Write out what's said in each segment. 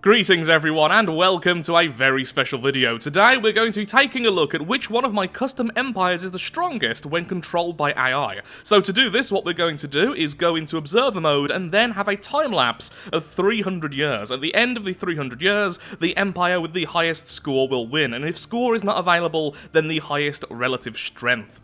Greetings everyone, and welcome to a very special video. Today we're going to be taking a look at which one of my custom empires is the strongest when controlled by AI. So to do this, what we're going to do is go into observer mode and then have a time lapse of 300 years. At the end of the 300 years, the empire with the highest score will win, and if score is not available, then the highest relative strength.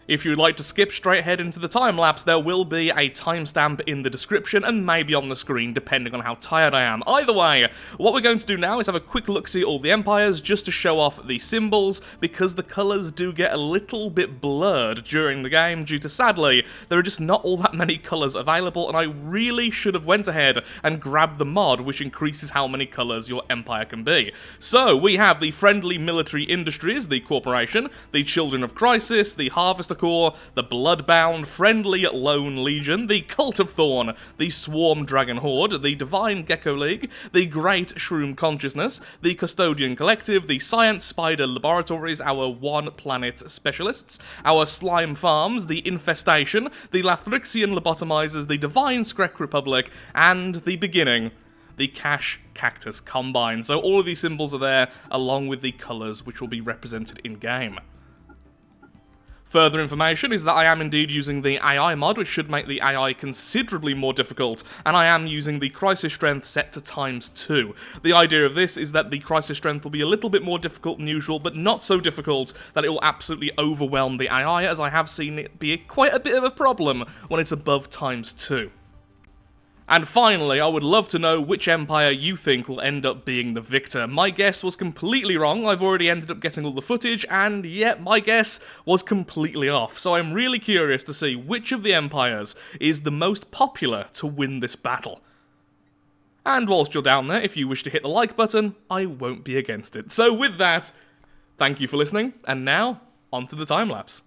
If you'd like to skip straight ahead into the time-lapse, there will be a timestamp in the description and maybe on the screen, depending on how tired I am. Either way, what we're going to do now is have a quick look-see at all the empires, just to show off the symbols, because the colours do get a little bit blurred during the game, due to, sadly, there are just not all that many colours available, and I really should have went ahead and grabbed the mod, which increases how many colours your empire can be. So, we have the Friendly Military Industries, the Corporation, the Children of Crisis, the Harvester Corps, the Bloodbound, Friendly Lone Legion, the Cult of Thorn, the Swarm Dragon Horde, the Divine Gecko League, the Great Shroom Consciousness, the Custodian Collective, the Science Spider Laboratories, our One Planet Specialists, our Slime Farms, the Infestation, the Lathrixian Lobotomizers, the Divine Skrek Republic, and the beginning, the Cash Cactus Combine. So all of these symbols are there, along with the colours which will be represented in-game. Further information is that I am indeed using the AI mod, which should make the AI considerably more difficult, and I am using the crisis strength set to ×2. The idea of this is that the crisis strength will be a little bit more difficult than usual, but not so difficult that it will absolutely overwhelm the AI, as I have seen it be quite a bit of a problem when it's above ×2. And finally, I would love to know which empire you think will end up being the victor. My guess was completely wrong. I've already ended up getting all the footage, and yet my guess was completely off. So I'm really curious to see which of the empires is the most popular to win this battle. And whilst you're down there, if you wish to hit the like button, I won't be against it. So with that, thank you for listening, and now, on to the time-lapse.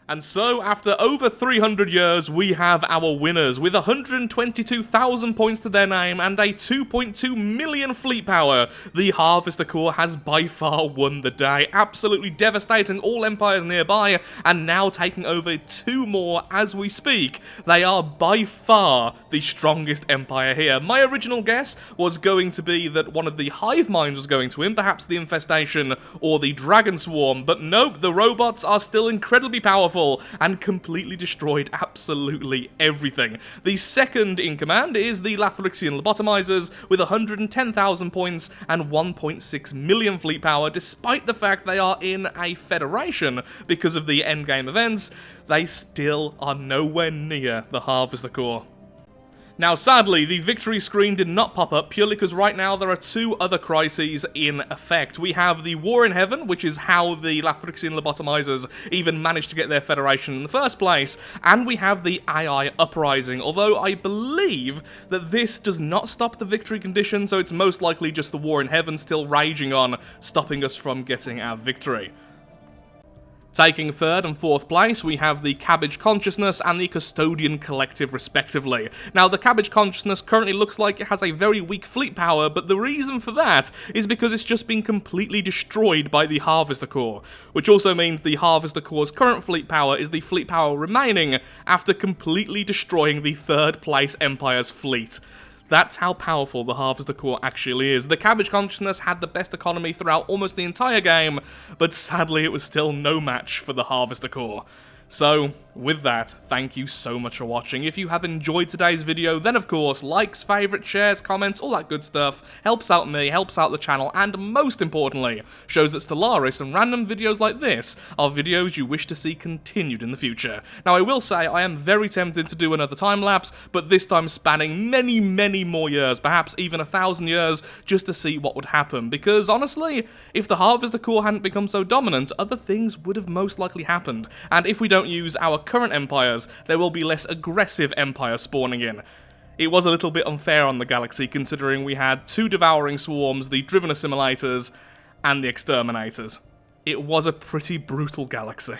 And so, after over 300 years, we have our winners, with 122,000 points to their name and a 2.2 million fleet power. The Harvester Corps has by far won the day, absolutely devastating all empires nearby, and now taking over 2 more as we speak. They are by far the strongest empire here. My original guess was going to be that one of the hive minds was going to win, perhaps the Infestation or the Dragon Swarm, but nope, the robots are still incredibly powerful and completely destroyed absolutely everything. The second in command is the Lathrixian Lobotomizers with 110,000 points and 1.6 million fleet power. Despite the fact they are in a federation because of the endgame events, they still are nowhere near the Harvester Corps. Now, sadly, the victory screen did not pop up purely because right now there are 2 other crises in effect. We have the War in Heaven, which is how the Lathrixian Lobotomizers even managed to get their federation in the first place, and we have the AI Uprising, although I believe that this does not stop the victory condition, so it's most likely just the War in Heaven still raging on, stopping us from getting our victory. Taking 3rd and 4th place, we have the Cabbage Consciousness and the Custodian Collective, respectively. Now, the Cabbage Consciousness currently looks like it has a very weak fleet power, but the reason for that is because it's just been completely destroyed by the Harvester Corps, which also means the Harvester Corps' current fleet power is the fleet power remaining after completely destroying the 3rd place Empire's fleet. That's how powerful the Harvester Corps actually is. The Cabbage Consciousness had the best economy throughout almost the entire game, but sadly it was still no match for the Harvester Corps. So, with that, thank you so much for watching. If you have enjoyed today's video, then of course, likes, favourites, shares, comments, all that good stuff helps out me, helps out the channel, and most importantly, shows that Stellaris and random videos like this are videos you wish to see continued in the future. Now, I will say I am very tempted to do another time-lapse, but this time spanning many, many more years, perhaps even 1,000 years, just to see what would happen, because honestly, if the Harvester Corps hadn't become so dominant, other things would have most likely happened, and if we don't use our current empires, there will be less aggressive empires spawning in. It was a little bit unfair on the galaxy, considering we had 2 devouring swarms, the driven assimilators, and the exterminators. It was a pretty brutal galaxy.